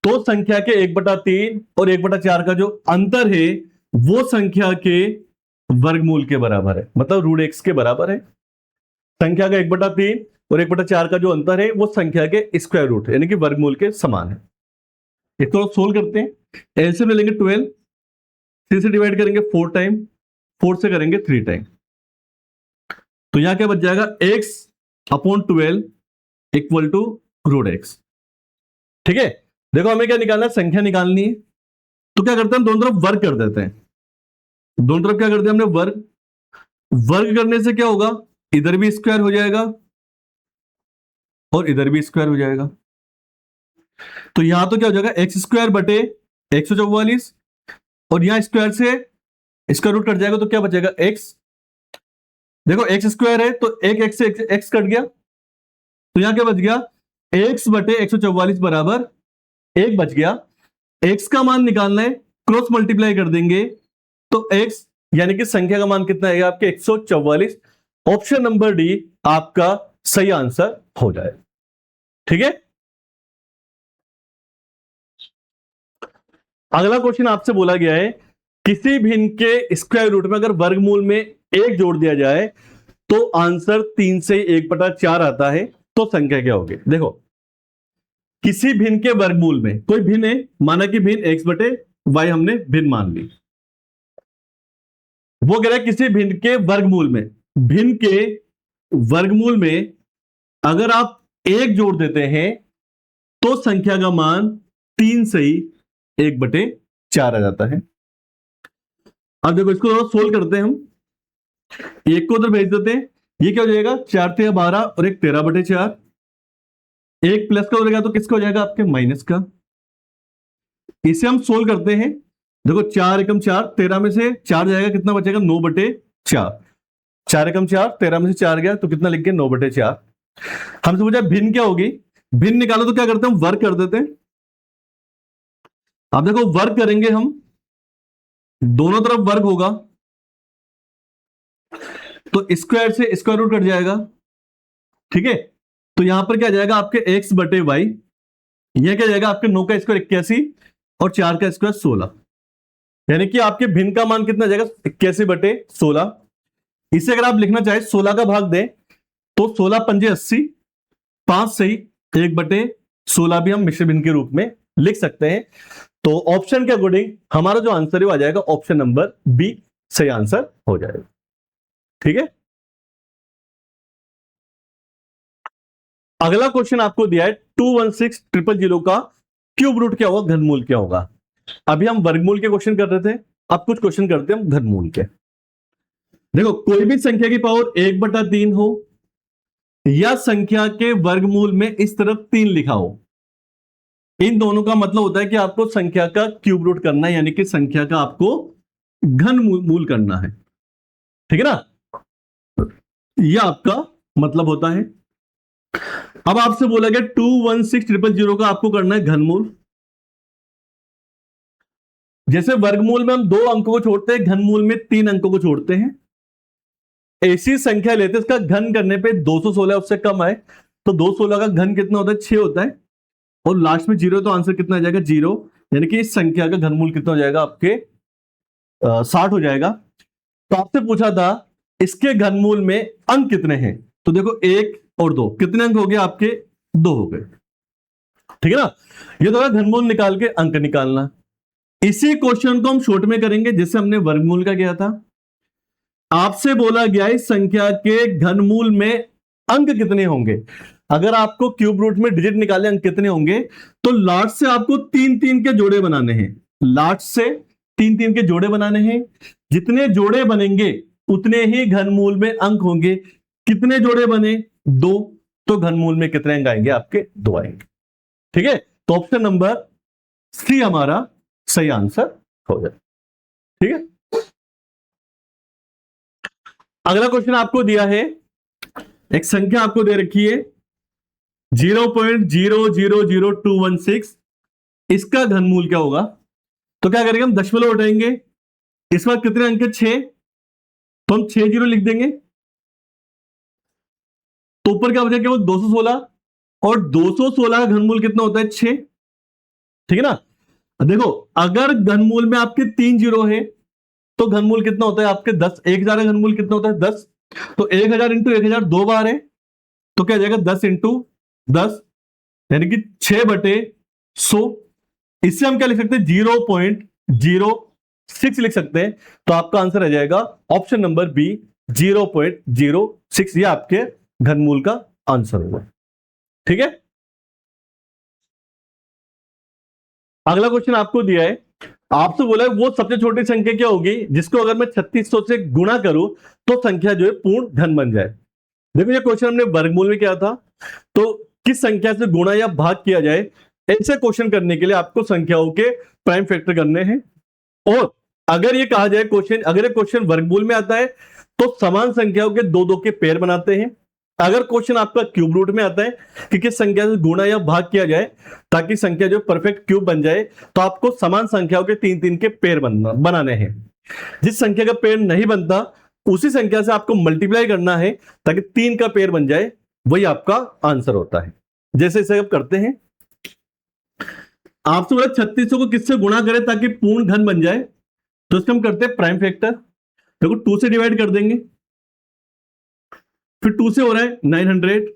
तो संख्या के 1/3 और 1/4 का जो अंतर है वो संख्या के वर्गमूल के बराबर है, मतलब √x के बराबर है। संख्या का 1/3 और 1/4 का जो अंतर है वो संख्या के स्क्वायर रूट यानी कि वर्गमूल के समान है। इसको सोल्व करते हैं। एलसीएम ले लेंगे 12, 3 से डिवाइड करेंगे 4 टाइम, 4 से करेंगे 3 टाइम, तो यहां क्या बच जाएगा x/12 इक्वल टू √x। ठीक है, देखो हमें क्या निकालना है, संख्या निकालनी है, तो क्या करते हैं हम दोनों तरफ वर्ग कर देते हैं। दोनों तरफ क्या करते हैं हमने वर्ग, वर्ग करने से क्या होगा, इधर भी स्क्वायर हो जाएगा और इधर भी स्क्वायर हो जाएगा। तो यहां तो क्या हो जाएगा एक्स स्क्वायर बटे 144, और यहां स्क्वायर से इसका रूट कट जाएगा तो क्या बचेगा एक्स। देखो एक्स स्क्वायर है तो एक एक्स से एक्स कट गया, तो यहां क्या बच गया एक्स बटे 144 बराबर एक बच गया। एक्स का मान निकालना है, क्रॉस मल्टीप्लाई कर देंगे तो एक्स यानी कि संख्या का मान कितना आएगा आपके 144। ऑप्शन नंबर डी आपका सही आंसर हो जाए। ठीक है, अगला क्वेश्चन आपसे बोला गया है किसी भिन्न के स्क्वायर रूट में अगर वर्गमूल में एक जोड़ दिया जाए तो आंसर 3 से 1/4 आता है, तो संख्या क्या होगी। देखो किसी भिन्न के वर्गमूल में, कोई भिन्न है, माना कि भिन्न x बटे y हमने भिन्न मान ली, वो कह रहा है किसी भिन्न के वर्गमूल में, भिन्न के वर्गमूल में अगर आप एक जोड़ देते हैं तो संख्या का मान 3 से ही 1/4 आ जाता है। अब देखो इसको सोल्व करते हैं हम, एक को उधर भेज देते हैं, ये क्या हो जाएगा 4 × 12 और एक 13/4, एक प्लस का हो जाएगा तो किसका हो जाएगा आपके माइनस का। इसे हम सोल्व करते हैं, देखो 4 एकम 4, 13 में से 4 जाएगा कितना बचेगा 9/4, 4 एकम 4, 13 में से 4 गया तो कितना लिख गए 9/4। हमसे पूछा भिन्न क्या होगी, भिन्न निकालो तो क्या करते हैं हम वर्ग कर देते हैं। अब देखो वर्ग करेंगे हम, दोनों तरफ वर्ग होगा तो स्क्वायर से स्क्वायर रूट कट जाएगा। ठीक है, तो यहां पर क्या जाएगा आपके x बटे वाई, यह क्या जाएगा आपके 9 का स्क्वायर 81 और 4 का स्क्वायर 16, यानी कि आपके भिन्न का मान कितना जाएगा 81/16। इसे अगर आप लिखना चाहे 16 का भाग दें तो 16 पंजे 80, 5 सही 1/16 भी हम मिश्र भिन्न के रूप में लिख सकते हैं। तो ऑप्शन के अकॉर्डिंग हमारा जो आंसर है वो आ जाएगा ऑप्शन नंबर बी सही आंसर हो जाएगा। ठीक है, अगला क्वेश्चन आपको दिया है 216000 का क्यूब रूट क्या होगा, घनमूल क्या होगा। अभी हम वर्गमूल के क्वेश्चन कर रहे थे, अब कुछ क्वेश्चन करते हैं हम घनमूल के। देखो कोई भी संख्या की पावर 1/3 हो या संख्या के वर्गमूल में इस तरफ 3 लिखा हो, इन दोनों का मतलब होता है कि आपको संख्या का क्यूब रूट करना है, यानी कि संख्या का आपको घनमूल करना है। ठीक है ना, यह आपका मतलब होता है। अब आपसे बोला गया 216000 का आपको करना है घनमूल। जैसे वर्गमूल में हम 2 अंकों को छोड़ते हैं, घनमूल में 3 अंकों को छोड़ते हैं। ऐसी संख्या लेते हैं इसका घन करने पे 216 उससे कम आए तो 216 का घन कितना होता है 6 होता है, और लास्ट में 0 तो आंसर कितना आ जाएगा 0, यानी कि इस संख्या का घनमूल कितना हो जाएगा आपके 60 हो जाएगा। तो आपसे पूछा था इसके घनमूल में अंक कितने हैं, तो देखो 1 और 2 कितने अंक हो गए आपके 2 हो गए। ठीक है ना, ये तो घनमूल निकाल के अंक निकालना। इसी क्वेश्चन को हम शॉर्ट में करेंगे जैसे हमने वर्गमूल का किया था। आपसे बोला गया इस संख्या के घनमूल में अंक कितने होंगे, अगर आपको क्यूब रूट में डिजिट निकाले अंक कितने होंगे, तो लास्ट से आपको 3-3 के जोड़े बनाने हैं, लास्ट से 3-3 के जोड़े बनाने हैं। जितने जोड़े बनेंगे उतने ही घनमूल में अंक होंगे। कितने जोड़े बने 2, तो घनमूल में कितने अंक आएंगे आपके 2 आएंगे। ठीक है, तो ऑप्शन नंबर सी हमारा सही आंसर हो जाए। ठीक है, अगला क्वेश्चन आपको दिया है, एक संख्या आपको दे रखी है 0.000216, इसका घनमूल क्या होगा। तो क्या करेंगे हम दशमलव उठाएंगे, इस बार कितने अंक है 6, तो हम 6 0 लिख देंगे, तो ऊपर क्या बचेगा वो 216, और 216 का घनमूल कितना होता है 6। ठीक है ना, देखो अगर घनमूल में आपके 3 0 है तो घनमूल कितना होता है आपके 10, 1000 का घनमूल कितना होता है 10, तो 1000 इंटू 1000 2 बार है, तो क्या जाएगा 10 इंटू 10, यानी कि 6/100। इससे हम क्या लिख सकते हैं 0.06 लिख सकते हैं, तो आपका आंसर आ जाएगा ऑप्शन नंबर बी 0.06, ये आपके घनमूल का आंसर होगा। ठीक है, अगला क्वेश्चन आपको दिया है, आपसे बोला है वो सबसे छोटी संख्या क्या होगी जिसको अगर मैं 3600 से गुणा करूं तो संख्या जो है पूर्ण धन बन जाए। देखो ये क्वेश्चन हमने वर्गमूल में किया था, तो किस संख्या से गुणा या भाग किया जाए ऐसे क्वेश्चन करने के लिए आपको संख्याओं के प्राइम फैक्टर करने हैं। और अगर ये कहा जाए क्वेश्चन, अगर ये क्वेश्चन वर्गमूल में आता है तो समान संख्याओं के दो दो के पेयर बनाते हैं। अगर क्वेश्चन आपका क्यूब रूट में आता है कि किस संख्या से गुणा या भाग किया जाए ताकि संख्या जो परफेक्ट क्यूब बन जाए, तो आपको समान संख्याओं के तीन तीन के पेयर बनाने हैं। जिस संख्या का पेयर नहीं बनता उसी संख्या से आपको मल्टीप्लाई करना है ताकि तीन का पेयर बन जाए, वही आपका आंसर होता है। जैसे इसे अब करते हैं, आपसे बोला 3600 को किससे गुणा करें ताकि पूर्ण घन बन जाए, तो इसको हम करते हैं प्राइम फैक्टर। देखो 2 से डिवाइड कर देंगे, फिर 2 से हो रहा है 900,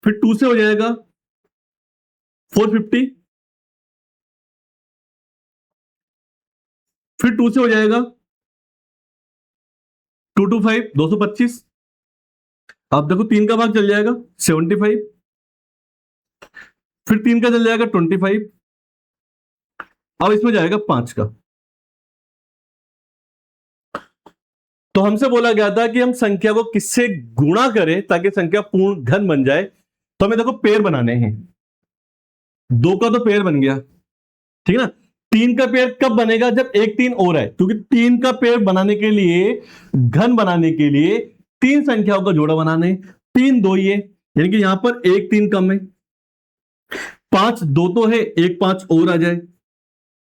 फिर 2 से हो जाएगा 450, फिर 2 से हो जाएगा 225 225। अब देखो 3 का भाग चल जाएगा 75, फिर 3 का चल जाएगा 25, अब इसमें जाएगा 5 का। तो हमसे बोला गया था कि हम संख्या को किससे गुणा करें ताकि संख्या पूर्ण घन बन जाए, तो हमें देखो पेयर बनाने हैं। 2 का तो पेयर बन गया, ठीक है ना। 3 का पेयर कब बनेगा, जब एक 3 और है, क्योंकि 3 का पेयर बनाने के लिए, घन बनाने के लिए 3 संख्याओं का जोड़ा बनाने, 3 2 ये, यानी कि यहां पर एक 3 कम है, 5 2 तो है, एक 5 और आ जाए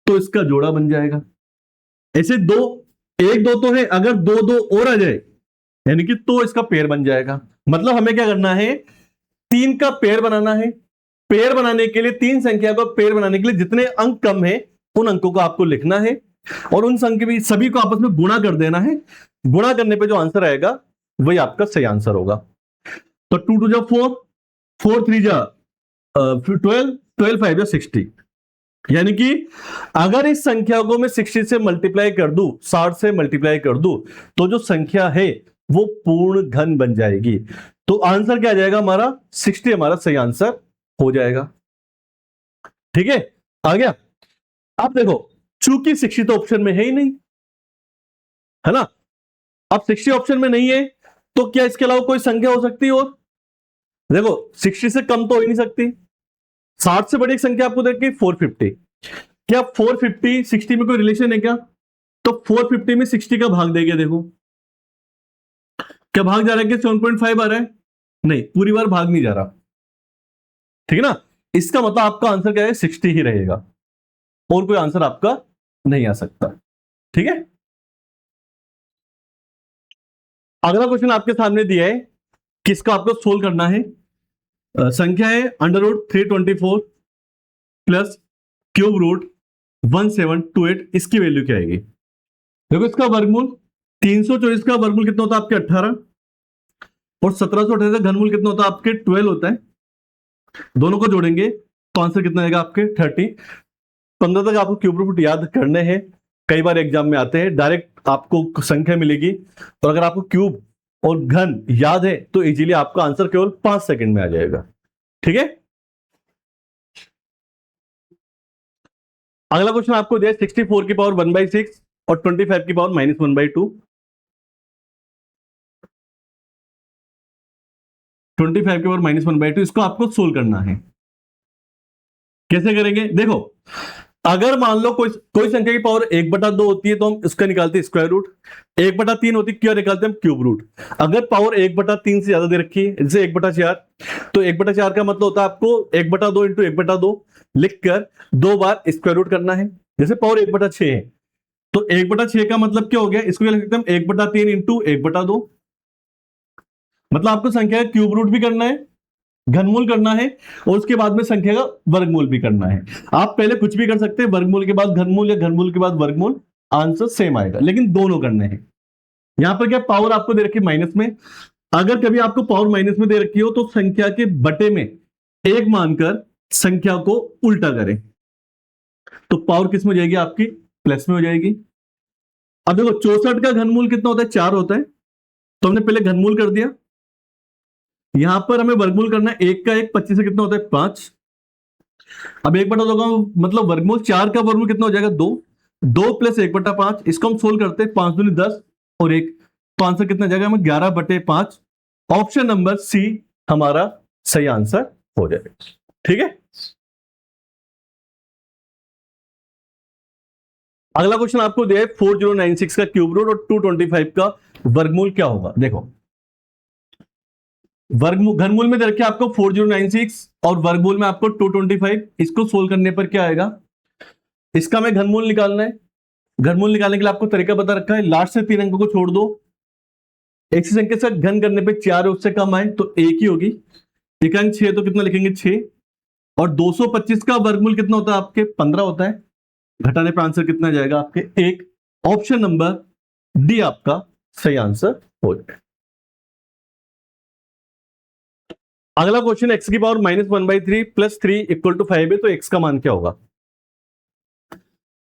तो इसका जोड़ा बन जाएगा। ऐसे 2 1 2 तो है, अगर 2 2 और आ जाए यानी कि तो इसका पेयर बन जाएगा। मतलब हमें क्या करना है, 3 का पेयर बनाना है। पेयर बनाने के लिए, 3 संख्या को पेयर बनाने के लिए जितने अंक कम है उन अंकों को आपको लिखना है और उन संख्या भी सभी को आपस में गुणा कर देना है। गुणा करने पे जो आंसर आएगा वही आपका सही आंसर होगा। तो 2 2 जा 4, 4 3 जा 12, 12 5 जा 60, यानी कि अगर इस संख्या को मैं 60 से मल्टीप्लाई कर दूं, 60 से मल्टीप्लाई कर दूं, तो जो संख्या है वो पूर्ण घन बन जाएगी। तो आंसर क्या आ जाएगा हमारा, 60 हमारा सही आंसर हो जाएगा। ठीक है, आ गया। अब देखो, चूंकि 60 तो ऑप्शन में है ही नहीं, है ना। अब 60 ऑप्शन में नहीं है तो क्या इसके अलावा कोई संख्या हो सकती है? और देखो 60 से कम तो हो ही नहीं सकती। 60 से बड़ी एक संख्या आपको देखिए 450। क्या 450 60 में कोई रिलेशन है क्या? तो 450 में 60 का भाग देंगे, देखो क्या भाग जा रहा है कि 7.5 आ रहा है? नहीं, पूरी बार भाग नहीं जा रहा, ठीक है ना। इसका मतलब आपका आंसर क्या है, 60 ही रहेगा और कोई आंसर आपका नहीं आ सकता। ठीक है, अगला क्वेश्चन आपके सामने दिया है, किसका आपको सोल्व करना है। संख्या है √324 प्लस क्यूब रूट 1728, इसकी वैल्यू क्या आएगी? देखो इसका वर्गमूल 324 का वर्गमूल कितना होता है आपके 18, और 1728 का घनमूल कितना होता है आपके 12 होता है। दोनों को जोड़ेंगे तो आंसर कितना आएगा आपके 30। 15 तक आपको क्यूब रूट याद करने हैं, कई बार एग्जाम में आते हैं, डायरेक्ट आपको संख्या मिलेगी। और अगर आपको क्यूब और घन याद है तो इजीली आपका आंसर केवल 5 सेकंड में आ जाएगा। ठीक है, अगला क्वेश्चन आपको दिया 64 की पावर 1/6 और 25 की पावर -1/2। 25 की पावर -1/2, इसको आपको सोल्व करना है। कैसे करेंगे? देखो, अगर मान लो कोई संख्या की पावर 1/2 होती है तो हम इसका निकालते हैं स्क्वायर रूट। 1/3 होती है, क्या निकालते हैं हम? Cube root. अगर पावर 1/3 से ज्यादा दे रखी है, जैसे 1/4, तो 1/4 का मतलब होता है आपको 1/2 इंटू 1/2 लिखकर 2 बार स्क्वायर रूट करना है। जैसे पावर 1/6 है तो 1/6 का मतलब क्या हो गया, इसको क्या लिख सकते हैं, 1/3 इंटू 1/2। मतलब आपको संख्या का क्यूब रूट भी करना है, घनमूल करना है, और उसके बाद में संख्या का वर्गमूल भी करना है। आप पहले कुछ भी कर सकते हैं, वर्गमूल के बाद घनमूल या घनमूल के बाद वर्गमूल, आंसर सेम आएगा, लेकिन दोनों करने हैं। यहां पर क्या पावर आपको दे रखी है माइनस में, अगर कभी आपको पावर माइनस में दे रखी हो तो संख्या के बटे में 1 मानकर संख्या को उल्टा करें, तो पावर किस में हो जाएगी आपकी, प्लस में हो जाएगी। अब देखो 64 का घनमूल कितना होता है, 4 होता है, तो हमने पहले घनमूल कर दिया। यहां पर हमें वर्गमूल करना है, 1 का 1 25 से कितना होता है 5। अब 1/2 का मतलब वर्गमूल, 4 का वर्गमूल कितना हो जाएगा 2, 2 प्लस 1/5, इसको हम सोल्व करते हैं, 5 दूनी 10 और 1, तो आंसर कितना जाएगा हमें 11/5। ऑप्शन नंबर सी हमारा सही आंसर हो जाएगा। ठीक है। अगला क्वेश्चन आपको दिया है 4096 का क्यूब रूट और 225 का वर्गमूल क्या होगा। देखो वर्गमूल घनमूल में दे रखे आपको 4096 और वर्गमूल में आपको 225। इसको सोल्व करने पर क्या आएगा, इसका मैं घनमूल निकालना है। घनमूल निकालने के लिए आपको तरीका बता रखा है, लास्ट से 3 अंकों को छोड़ दो, एक सी संख्या से घन करने पे 4 उससे कम आए तो एक ही होगी। एक अंक 6 तो कितना लिखेंगे 6, और 225 का वर्गमूल कितना होता है आपके 15 होता है, घटाने पे आंसर कितना जाएगा आपके 1। ऑप्शन नंबर डी आपका सही आंसर हो जाएगा। अगला क्वेश्चन x की पावर -1/3 प्लस 3 इक्वल टू 5 है, तो x का मान क्या होगा।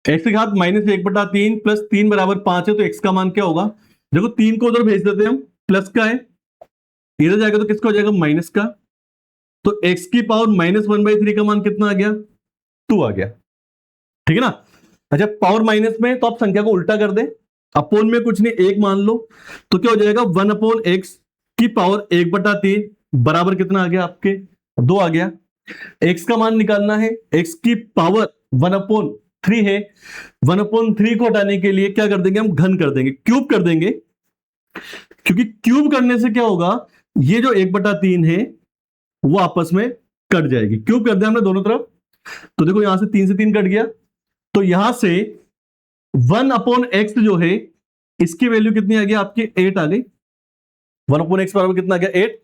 x की घात -1/3 प्लस 3 बराबर 5 है, तो x का मान क्या होगा। देखो 3 को उधर भेज देते हैं हम, प्लस का है, इधर जाएगा तो किसका हो जाएगा माइनस का, तो x की पावर -1/3 का मान कितना आ गया 2 आ गया, ठीक है ना। अच्छा पावर माइनस में तो आप संख्या को उल्टा कर दे, अपोन में कुछ नहीं एक मान लो, तो क्या हो जाएगा 1/x की पावर 1/3 बराबर कितना आ गया आपके 2 आ गया। x का मान निकालना है, x की पावर 1/3 है, 1/3 को हटाने के लिए क्या कर देंगे हम घन कर देंगे, क्यूब कर देंगे, क्योंकि क्यूब करने से क्या होगा ये जो 1/3 है वो आपस में कट जाएगी। क्यूब कर दिया हमने दोनों तरफ, तो देखो यहां से 3 से 3 कट गया, तो यहां से 1/x जो है इसकी वैल्यू कितनी आ गई आपकी 8 आ गई। 1/x बराबर कितना आ गया 8।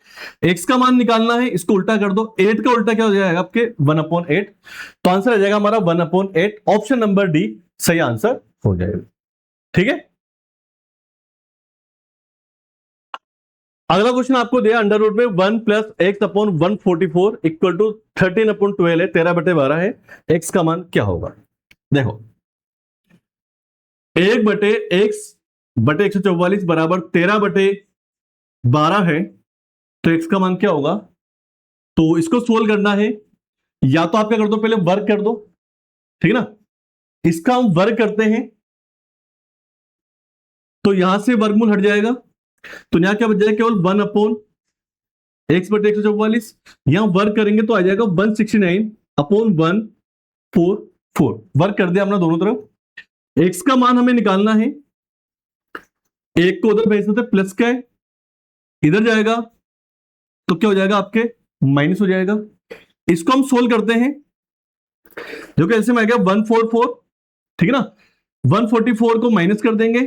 x का मान निकालना है, इसको उल्टा कर दो, 8 का उल्टा क्या हो जाएगा आपके 1/8, तो आंसर आ जाएगा हमारा 1/8। ऑप्शन नंबर डी सही आंसर हो जाएगा, ठीक है। अगला क्वेश्चन आपको दिया अंडर रूट में 1 + x/144 इक्वल टू 13/12 है, 13/12 है, x का मान क्या होगा। देखो 1/x/144 बराबर 13/12 है, तो x का मान क्या होगा। तो इसको सोल्व करना है, या तो आप क्या कर दो पहले वर्क कर दो, ठीक है ना, इसका हम वर्क करते हैं तो यहां से वर्गमूल हट जाएगा, तो यहां क्या बच जाएगा केवल 1/x/144, यहां वर्क करेंगे तो आ जाएगा 169/144। वर्क कर दिया हमने दोनों तरफ। x का मान हमें निकालना है, एक को उधर भेज देते प्लस का है, इधर जाएगा तो क्या हो जाएगा आपके माइनस हो जाएगा। इसको हम सोल्व करते हैं, जो कि ऐसे में आ गया 144, ठीक है ना, 144 को माइनस कर देंगे।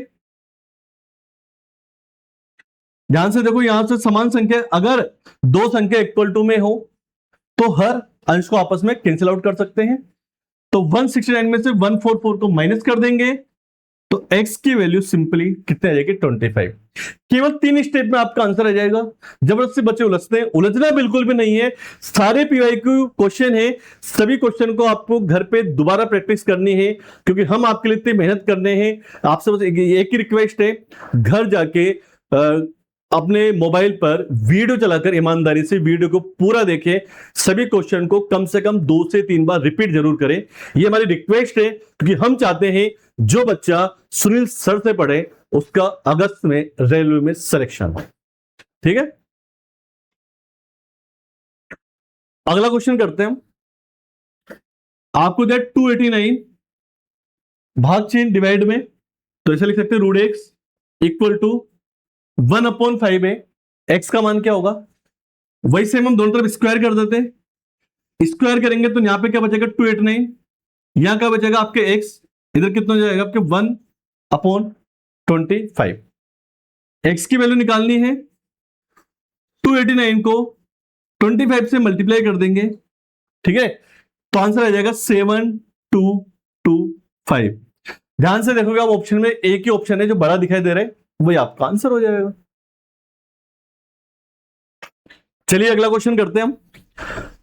ध्यान से देखो यहां से समान संख्या, अगर दो संख्या इक्वल टू में हो तो हर अंश को आपस में कैंसिल आउट कर सकते हैं, तो 169 में से 144 को माइनस कर देंगे तो x की वैल्यू सिंपली कितने आ जाएगी 25। केवल 3 स्टेप में आपका आंसर आ जाएगा। जबरदस्ती बच्चे उलझते हैं, उलझना बिल्कुल भी नहीं है, सारे पीवाईक्यू क्वेश्चन है, सभी क्वेश्चन को आपको घर पे दोबारा प्रैक्टिस करनी है, क्योंकि हम आपके लिए इतनी मेहनत करने हैं। आपसे बस एक ही रिक्वेस्ट है, घर जाके अपने मोबाइल पर वीडियो चलाकर ईमानदारी से वीडियो को पूरा देखें, सभी क्वेश्चन को कम से कम 2 से 3 बार रिपीट जरूर करें, ये हमारी रिक्वेस्ट है, क्योंकि हम चाहते हैं जो बच्चा सुनील सर से पढ़े उसका अगस्त में रेलवे में सिलेक्शन हो, ठीक है। अगला क्वेश्चन करते हैं हम, आपको दिया 289 भाग चिन्ह डिवाइड में, तो ऐसे लिख सकते हैं √x इक्वल टू 1/5 में x का मान क्या होगा। वही सेम हम दोनों तरफ स्क्वायर कर देते हैं, स्क्वायर करेंगे तो यहां पे क्या बचेगा 289, यहां क्या बचेगा आपके x, इधर कितना हो जाएगा आपके 1/25। x की वैल्यू निकालनी है, 289 को 25 से मल्टीप्लाई कर देंगे, ठीक है, तो आंसर आ जाएगा 7225। ध्यान से देखोगे आप ऑप्शन में एक ही ऑप्शन है जो बड़ा दिखाई दे रहा है, वही आपका आंसर हो जाएगा। चलिए अगला क्वेश्चन करते हैं हम।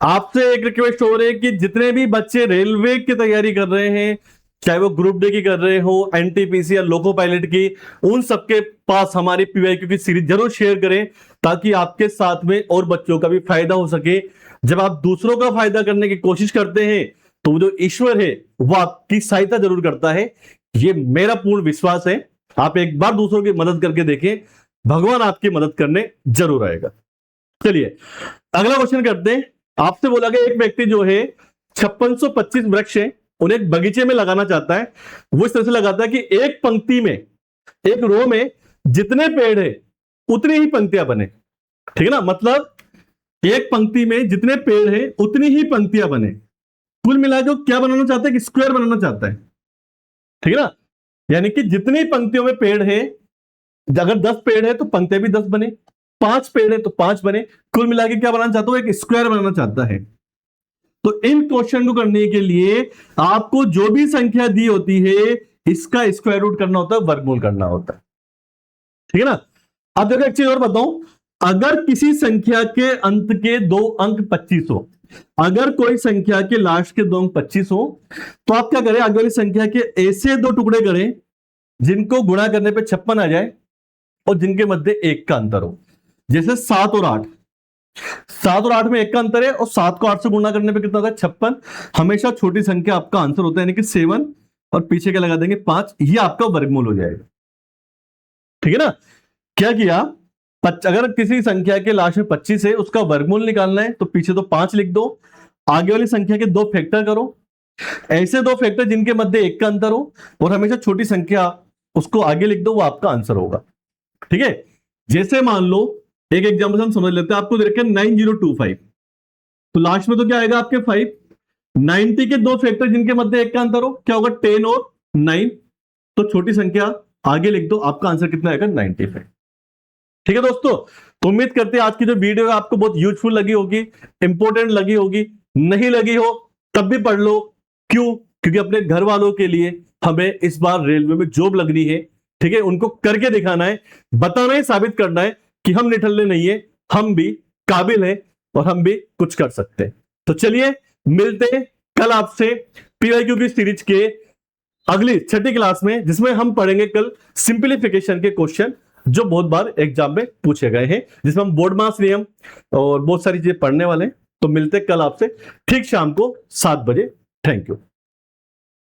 आपसे एक रिक्वेस्ट हो रही है कि जितने भी बच्चे रेलवे की तैयारी कर रहे हैं, चाहे वो ग्रुप डी की कर रहे हो, एनटीपीसी या लोको पायलट की, उन सबके पास हमारी पीवाईक्यू की सीरीज जरूर शेयर करें, ताकि आपके साथ में और बच्चों का भी फायदा हो सके। जब आप दूसरों का फायदा करने की कोशिश करते हैं तो जो ईश्वर है वो आपकी सहायता जरूर करता है, ये मेरा पूर्ण विश्वास है। आप एक बार दूसरों की मदद करके देखें, भगवान आपकी मदद करने जरूर आएगा। चलिए अगला क्वेश्चन करते हैं। आपसे बोला गया एक व्यक्ति जो है 5625 वृक्ष है उन्हें एक बगीचे में लगाना चाहता है। वो इस तरह से लगाता है कि एक पंक्ति में, एक रो में जितने पेड़ है उतनी ही पंक्तियां बने। ठीक है ना, मतलब एक पंक्ति में जितने पेड़ है उतनी ही पंक्तियां बने। कुल मिलाकर क्या बनाना चाहता है कि स्क्वायर बनाना चाहता है। ठीक है ना, यानी कि जितनी पंक्तियों में पेड़ है, अगर 10 पेड़ है तो पंक्तियां भी 10 बने, 5 पेड़ है तो 5 बने। कुल मिलाकर क्या बनाना चाहता हूं, एक स्क्वायर बनाना चाहता है। तो इन क्वेश्चन को करने के लिए आपको जो भी संख्या दी होती है इसका स्क्वायर रूट करना होता है, वर्गमूल करना होता है। ठीक है ना। अब देखो एक चीज और बताऊं, अगर किसी संख्या के अंत के 2 अंक 25 हो, अगर कोई संख्या के लास्ट के 2 अंक 25 हो, तो आप क्या करें, आगे वाली संख्या के ऐसे 2 टुकड़े करें जिनको गुणा करने पे 56 आ जाए और जिनके मध्य 1 का अंतर हो। जैसे 7 और 8, 7 और 8 में 1 का अंतर है और 7 को 8 से गुणा करने पे कितना होगा, 56। हमेशा छोटी संख्या आपका आंसर होता है, यानी कि 7 और पीछे क्या लगा देंगे 5, ये आपका वर्गमूल हो जाएगा। ठीक है ना। क्या किया, अगर किसी संख्या के लास्ट में 25 है उसका वर्गमूल निकालना है तो पीछे तो 5 लिख दो, आगे वाली संख्या के 2 फैक्टर करो, ऐसे 2 फैक्टर जिनके मध्य 1 का अंतर हो, और हमेशा छोटी संख्या उसको आगे लिख दो, वो आपका आंसर होगा। ठीक है। जैसे मान लो एक एग्जांपल हम समझ लेते हैं, आपको दे रखे 9025, तो लास्ट में तो क्या आएगा आपके 5, 90 के 2 फैक्टर जिनके मध्य 1 का अंतर हो, क्या होगा 10 और 9, तो छोटी संख्या आगे लिख दो, आपका आंसर कितना आएगा 95। ठीक है दोस्तों, तो उम्मीद करते हैं आज की जो वीडियो है आपको बहुत यूजफुल लगी होगी, इंपॉर्टेंट लगी होगी। नहीं लगी हो तब भी पढ़ लो, क्यों, क्योंकि अपने घर वालों के लिए हमें इस बार रेलवे में जॉब लगनी है। ठीक है, उनको करके दिखाना है, बताना है, साबित करना है कि हम निठल्ले नहीं है, हम भी काबिल हैं और हम भी कुछ कर सकते हैं। तो चलिए मिलते हैं कल आपसे पीवाईक्यू की सीरीज के अगली 6ठी क्लास में, जिसमें हम पढ़ेंगे कल सिंप्लीफिकेशन के क्वेश्चन जो बहुत बार एग्जाम में पूछे गए हैं, जिसमें हम बोर्ड मास नियम और बहुत सारी चीजें पढ़ने वाले हैं। तो मिलते हैं कल आपसे ठीक शाम को 7 बजे। Thank you.